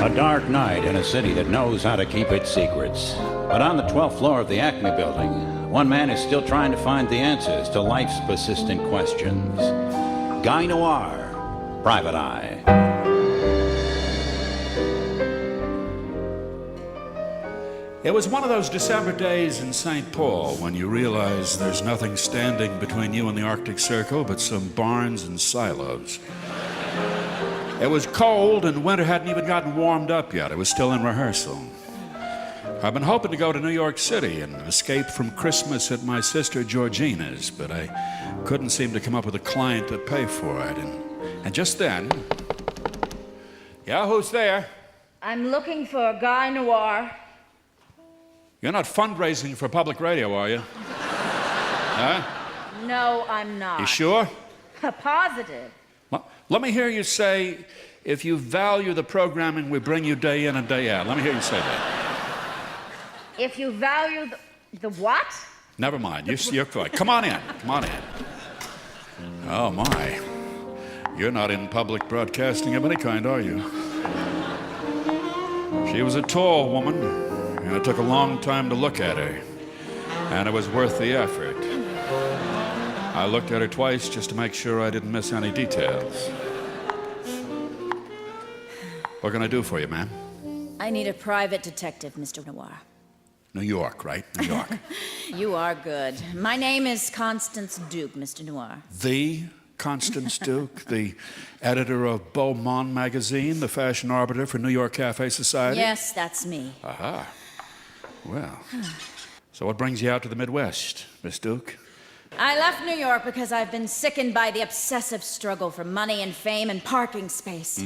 A dark night in a city that knows how to keep its secrets. But on the 12th floor of the Acme building, one man is still trying to find the answers to life's persistent questions. Guy Noir, Private Eye. It was one of those December days in St. Paul when you realize there's nothing standing between you and the Arctic Circle but some barns and silos. It was cold and winter hadn't even gotten warmed up yet. It was still in rehearsal. I've been hoping to go to New York City and escape from Christmas at my sister Georgina's, but I couldn't seem to come up with a client to pay for it. And just then... Yeah, who's there? I'm looking for Guy Noir. You're not fundraising for public radio, are you? Huh? No, I'm not. You sure? Positive. Well, let me hear you say, if you value the programming we bring you day in and day out. Let me hear you say that. If you value the what? Never mind. You're right. Come on in. Come on in. Oh, my. You're not in public broadcasting of any kind, are you? She was a tall woman, and it took a long time to look at her. And it was worth the effort. I looked at her twice just to make sure I didn't miss any details. What can I do for you, ma'am? I need a private detective, Mr. Noir. New York, right? New York. You are good. My name is Constance Duke, Mr. Noir. The Constance Duke, the editor of Beau Monde magazine, the fashion arbiter for New York Cafe Society? Yes, that's me. Aha. Well, so what brings you out to the Midwest, Miss Duke? I left New York because I've been sickened by the obsessive struggle for money and fame and parking space.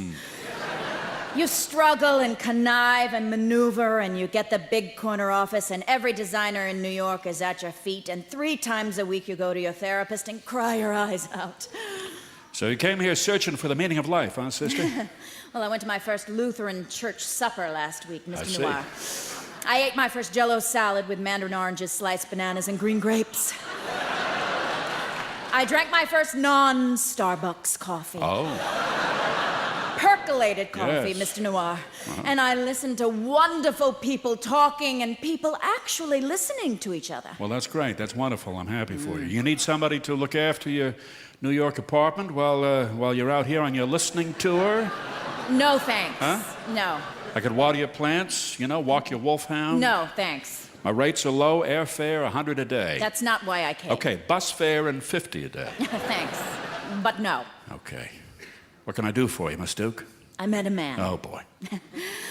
You struggle and connive and maneuver, and you get the big corner office, and every designer in New York is at your feet, and 3 times a week you go to your therapist and cry your eyes out. So you came here searching for the meaning of life, huh, sister? Well, I went to my first Lutheran church supper last week, Mr. I see. Noir. I ate my first Jell-O salad with mandarin oranges, sliced bananas, and green grapes. I drank my first non-Starbucks coffee. Oh. Percolated coffee, Yes. Mr. Noir. And I listened to wonderful people talking and people actually listening to each other. Well, that's great. That's wonderful. I'm happy for you. You need somebody to look after your New York apartment while you're out here on your listening tour? No, thanks. Huh? No. I could water your plants, walk your wolfhound? No, thanks. My rates are low, airfare $100 a day. That's not why I came. Okay, bus fare and $50 a day. Thanks. But no. Okay. What can I do for you, Miss Duke? I met a man. Oh, boy.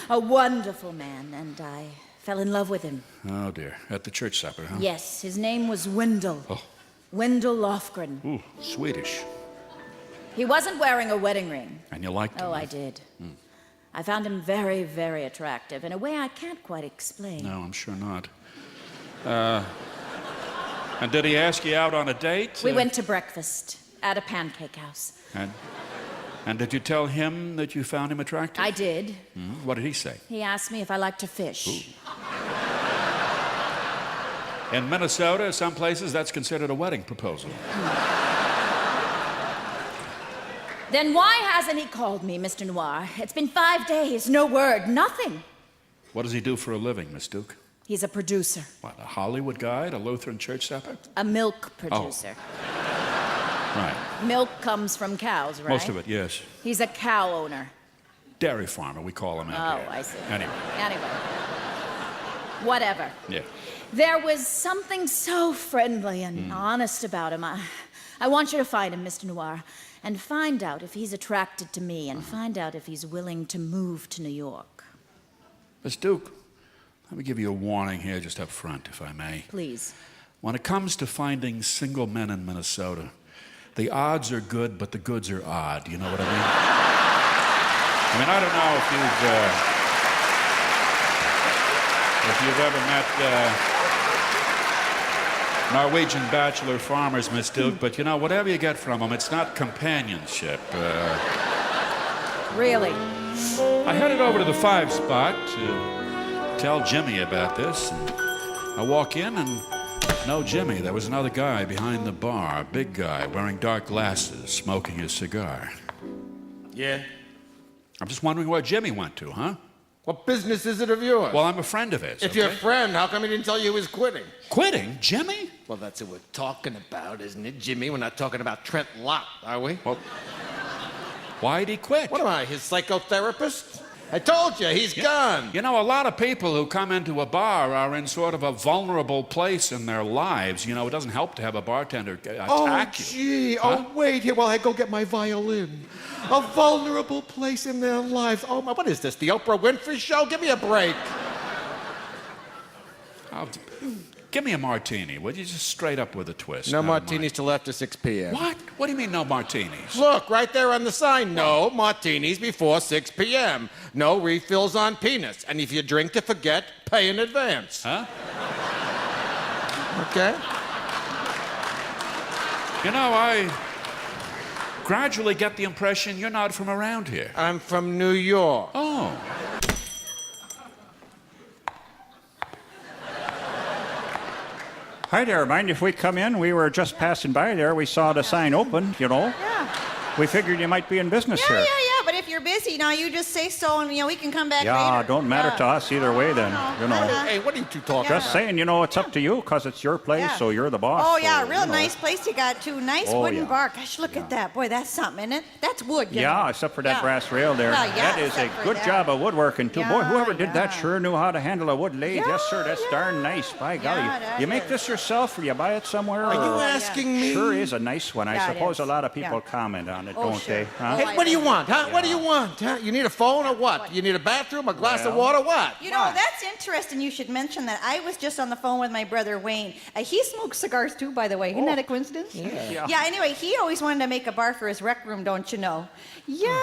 A wonderful man, and I fell in love with him. Oh, dear. At the church supper, huh? Yes, his name was Wendell. Oh. Wendell Lofgren. Ooh, Swedish. He wasn't wearing a wedding ring. And you liked him? Oh, I did. I found him very, very attractive in a way I can't quite explain. No, I'm sure not. And did he ask you out on a date? We went to breakfast at a pancake house. And did you tell him that you found him attractive? I did. What did he say? He asked me if I liked to fish. In Minnesota, some places, that's considered a wedding proposal. Then why hasn't he called me, Mr. Noir? It's been 5 days, no word, nothing. What does he do for a living, Miss Duke? He's a producer. What, a Hollywood guy at a Lutheran church supper? A milk producer. Right. Milk comes from cows, right? Most of it, yes. He's a cow owner. Dairy farmer, we call him out Oh, here. I see. Anyway. Whatever. Yeah. There was something so friendly and honest about him. I want you to find him, Mr. Noir, and find out if he's attracted to me, and find out if he's willing to move to New York. Miss Duke, let me give you a warning here just up front, if I may. Please. When it comes to finding single men in Minnesota, the odds are good, but the goods are odd. You know what I mean? I don't know if you've ever met Norwegian bachelor farmers, Miss Duke, but whatever you get from them, it's not companionship. Really? I headed over to the 5 spot to tell Jimmy about this. And I walk in and no Jimmy. There was another guy behind the bar, a big guy wearing dark glasses, smoking his cigar. Yeah? I'm just wondering where Jimmy went to, huh? What business is it of yours? Well, I'm a friend of his. If you're a friend, how come he didn't tell you he was quitting? Quitting? Jimmy? Well, that's what we're talking about, isn't it, Jimmy? We're not talking about Trent Lott, are we? Well, why'd he quit? What am I, his psychotherapist? I told you, he's gone. You know, a lot of people who come into a bar are in sort of a vulnerable place in their lives. You know, it doesn't help to have a bartender attack you. Gee. Huh? Oh, wait here while I go get my violin. A vulnerable place in their lives. Oh, my, what is this, the Oprah Winfrey Show? Give me a break. Give me a martini, would you? Just straight up with a twist. No Never martinis mind. till after 6 p.m. What? What do you mean no martinis? Look, right there on the sign. No martinis before 6 p.m. No refills on peanuts. And if you drink to forget, pay in advance. Huh? Okay? You know, I gradually get the impression you're not from around here. I'm from New York. Oh. Hi there, mind if we come in? We were just passing by there. We saw the sign open, you know. Yeah. We figured you might be in business here. Yeah, but if you're busy, now you just say so and, we can come back Yeah, later. don't matter to us either way then, you know. Hey, what are you two talking Just about? saying, you know, it's up to you because it's your place, Yeah. so you're the boss. Oh, so, yeah, you real know. nice place you got, too. Nice Oh, wooden yeah. bar. Gosh, look at that. Boy, that's something, isn't it? That's wood, you Yeah, know. except for that Yeah. brass rail there. Well, yeah, That is a except for good that. job of woodworking, too. Boy, Yeah, whoever did that yeah. sure knew how to handle a wood lathe. Yes, sir, that's yeah. darn nice. By golly. that You make is. this yourself or you buy it somewhere? Are you or- asking me? Sure is a nice one. I Yeah, it suppose a is. lot of people Yeah. comment on it, Oh, don't sure. they? Huh? Oh, Hey, what do you want, huh? What do you want, huh? You need a phone or what? You need a bathroom, a glass of water, what? You know, that's interesting you should mention that. I was just on the phone with my brother Wayne. He smokes cigars too, by the way. Isn't that a coincidence? Yeah, anyway, he always wanted to make a bar for his rec room, don't you know? Yeah.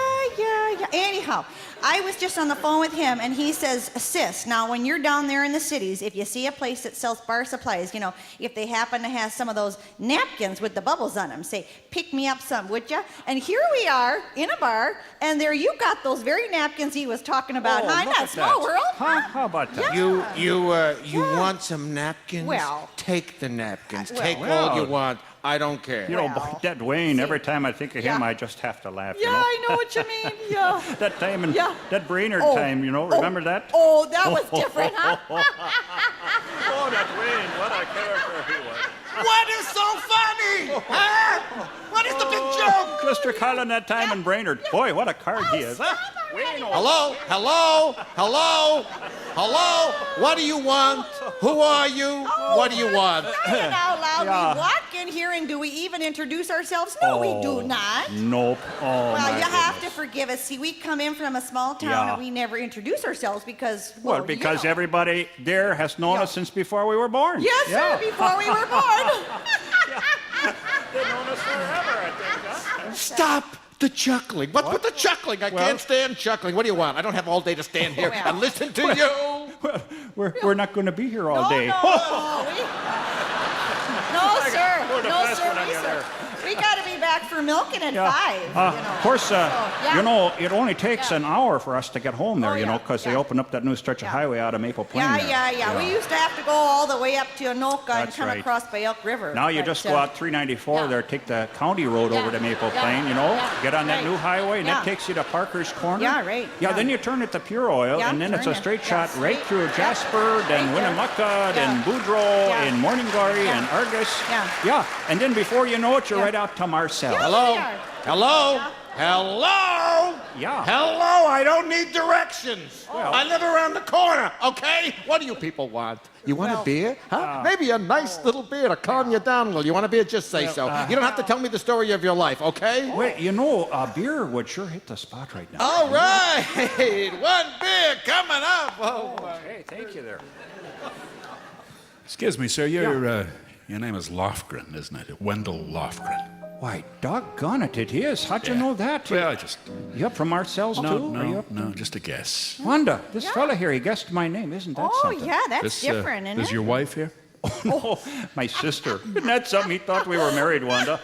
Anyhow, I was just on the phone with him, and he says, sis, now when you're down there in the cities, if you see a place that sells bar supplies, if they happen to have some of those napkins with the bubbles on them, say, pick me up some, would ya? And here we are in a bar, and there you got those very napkins he was talking about. Oh, Huh? look Not at small that. world. Huh? How about that? Yeah. You want some napkins? Well. Take the napkins. well. Take all Well. you want. I don't care. You know, Well, that Wayne, every time I think of him, Yeah. I just have to laugh. Yeah, you know? I know what you mean. Yeah. That time and Yeah. that Brainerd Oh, time, you know, remember that? Oh, that was different, huh? Oh, that Wayne, what a character he was. What is so funny? Huh? What is the big joke? Mr. Cullen, that time in Brainerd. Boy, what a card he is. Huh? Wayne, oh, Hello? What do you want? Who are you? What do you want? Saying out loud, Yeah. we walk in here and do we even introduce ourselves? No, we do not. Nope. Oh, Well, my you have to goodness. forgive us. See, we come in from a small town Yeah. and we never introduce ourselves because, Well, because everybody there has known Yeah. us since before we were born. Yes, Yeah. sir, before we were born. They've known us forever, I think. Huh? Stop the chuckling. What's with the chuckling? I can't stand chuckling. What do you want? I don't have all day to stand here Well. and listen to you. Well, we're not going to be here all No, day. no, sir. We're the No, best sir, one on we, you sir. there. We got to be back for milking at Yeah. 5, Of course, yeah. you know, it only takes Yeah. an hour for us to get home there, Oh, you know, yeah, because they yeah. opened up that new stretch of Yeah. highway out of Maple Plain Yeah, there. yeah. We used to have to go all the way up to Anoka and That's come right. across by Elk River. Now you But, just go out 394 yeah. there, take the county road Yeah. over to Maple Yeah. Plain, you know, Yeah. get on that Right. new highway, and Yeah. that takes you to Parker's Corner. Yeah, right. Yeah, Yeah. then you turn it to Pure Oil, Yeah, and then it's turn a it. straight Yeah, shot right straight. through Yeah. Jasper, then Right there. Winnemucca, then Yeah. Boudreaux, Yeah. and Morningary, Yeah. and Argus. Yeah. Yeah, and then before you know it, you're Yeah. right out to Marcel. Yeah. Hello? we are. Hello? Hello? Yeah. Hello? I don't need directions. Well- I live around the corner, okay? What do you people want? You want a beer? Huh? Maybe a nice little beer to calm you down a little. You want a beer? Just say so. You don't have to tell me the story of your life, okay? Wait, you know, a beer would sure hit the spot right now. All right. One beer coming up. Oh, Hey, thank you there. Excuse me, sir. Your name is Lofgren, isn't it? Wendell Lofgren. Why, doggone it, it is. How'd you know that? Well, I just... You up from Marcel's too? Are you up? No, just a guess. Wanda, this fella here, he guessed my name. Isn't that Oh, something? yeah, that's This, different, isn't is it? your wife here? No, my sister. Isn't that something? He thought we were married, Wanda.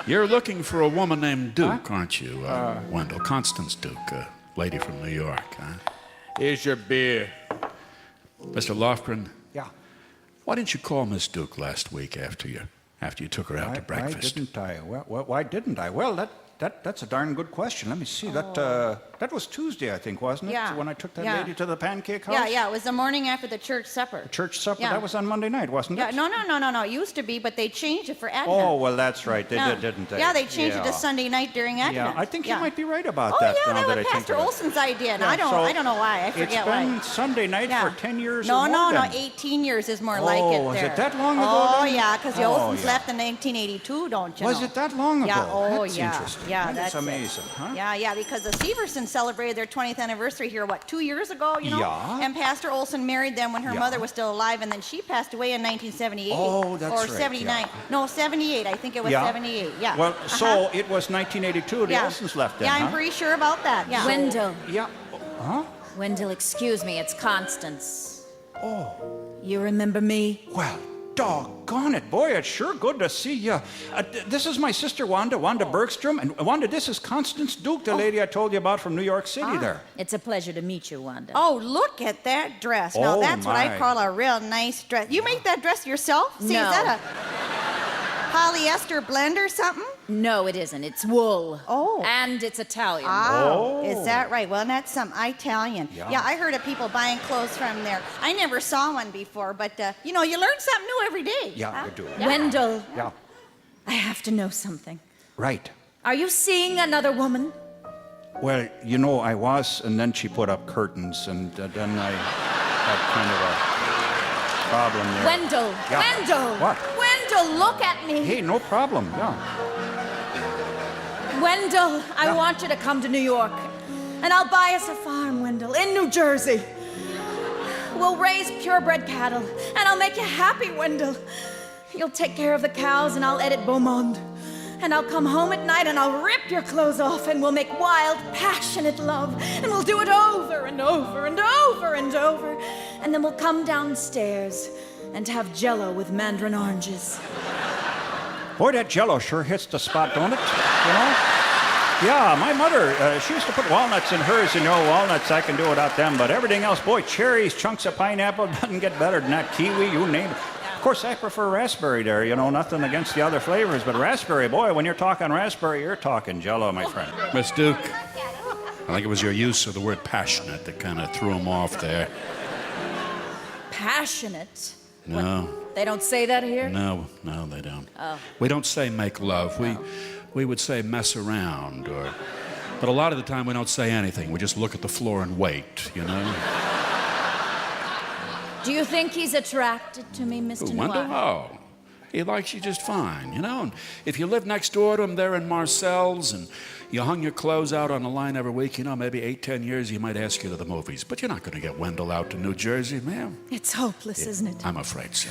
You're looking for a woman named Duke, aren't you, Wendell? Constance Duke, a lady from New York, huh? here's your beer. Mr. Lofgren, Yeah. why didn't you call Miss Duke last week after you took her out to breakfast? Why didn't I? Well, why didn't I? Well, That's a darn good question. Let me see. That was Tuesday, I think, wasn't it? Yeah. When I took that Yeah. lady to the pancake house? Yeah, it was the morning after the church supper. Church supper? Yeah. That was on Monday night, wasn't it? Yeah, no. It used to be, but they changed it for Advent. Oh, well, that's right. They Yeah. did, didn't they? Yeah, they changed it to Sunday night during Advent. Yeah, I think you might be right about Oh, that. yeah, now that that was I think Pastor of it. Olson's idea. And Yeah, I don't know why. I It's forget been why. Sunday night Yeah. for 10 years No, or more then. 18 years is more like it was there. it that long ago Oh, then? yeah, because the Oh, Olsons yeah. left in 1982, don't you know? Was it that long ago? Yeah, oh, That's yeah. interesting. Yeah, That is that's it. amazing, huh? Yeah, because the Seversons celebrated their 20th anniversary here, 2 years ago, you know? Yeah. And Pastor Olson married them when her Yeah. mother was still alive, and then she passed away in 1978. Oh, that's Or right, 79. yeah. No, 78. I think it was 78. Yeah. Well, Uh-huh. so it was 1982. The Yeah. Olsons left then, Yeah, huh? I'm pretty sure about that. Yeah. Wendell. Yeah. Huh? Wendell, excuse me, it's Constance. Oh. You remember me? Well, doggone it, boy, it's sure good to see you. This is my sister Wanda Bergstrom. And Wanda, this is Constance Duke, the lady I told you about from New York City there. It's a pleasure to meet you, Wanda. Oh, look at that dress. Now, Oh, that's what I my. call a real nice dress. You make that dress yourself? See, No. is that a polyester blend or something? No, it isn't. It's wool. Oh. And it's Italian. Oh, is that right? Well, that's some Italian. Yeah. I heard of people buying clothes from there. I never saw one before, but, you learn something new every day. Yeah, huh? you do. Wendell, Yeah. I have to know something. Right. Are you seeing another woman? Well, I was, and then she put up curtains, and then I had kind of a problem there. Wendell! Yeah. Wendell! What? Wendell, look at me! Hey, no problem. Yeah. Wendell, I want you to come to New York. And I'll buy us a farm, Wendell, in New Jersey. We'll raise purebred cattle, and I'll make you happy, Wendell. You'll take care of the cows, and I'll edit Beaumont. And I'll come home at night, and I'll rip your clothes off, and we'll make wild, passionate love. And we'll do it over and over and over and over. And then we'll come downstairs and have Jell-O with mandarin oranges. Boy, that Jell-O sure hits the spot, don't it? Yeah, my mother, she used to put walnuts in hers. Walnuts, I can do without them. But everything else, boy, cherries, chunks of pineapple, doesn't get better than that. Kiwi, you name it. Of course, I prefer raspberry there. Nothing against the other flavors. But raspberry, boy, when you're talking raspberry, you're talking Jell-O, my friend. Miss Duke, I think it was your use of the word passionate that kind of threw him off there. Passionate? No. They don't say that here? No, they don't. Oh. We don't say make love. We would say mess around, but a lot of the time we don't say anything. We just look at the floor and wait, Do you think he's attracted to me, Mr. Wendell? Noir? Oh, he likes you just fine, And if you live next door to him there in Marcel's and you hung your clothes out on the line every week, maybe 8-10 years, he might ask you to the movies. But you're not going to get Wendell out to New Jersey, ma'am. It's hopeless, isn't it? I'm afraid so.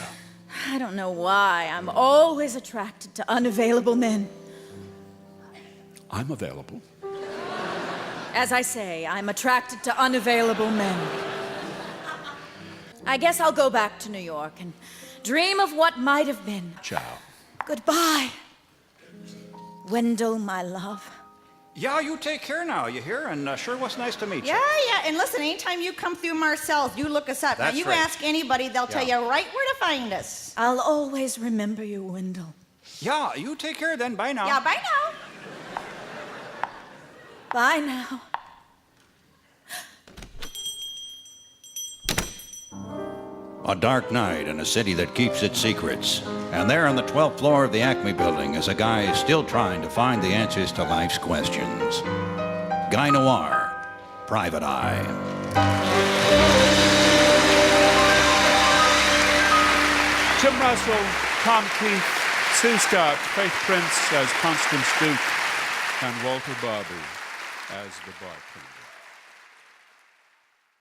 I don't know why. I'm always attracted to unavailable men. I'm available. As I say, I'm attracted to unavailable men. I guess I'll go back to New York and dream of what might have been. Ciao. Goodbye, Wendell, my love. Yeah, you take care now, you hear? And sure was nice to meet you. Yeah. And listen, anytime you come through Marcel's, you look us up. That's now, you right. ask anybody, they'll tell you right where to find us. I'll always remember you, Wendell. Yeah, you take care then. Bye now. Yeah, bye now. Bye now. A dark night in a city that keeps its secrets. And there on the 12th floor of the Acme building is a guy still trying to find the answers to life's questions. Guy Noir, Private Eye. Tim Russell, Tom Keith, Sue Scott, Faith Prince as Constance Duke, and Walter Bobby as the bartender.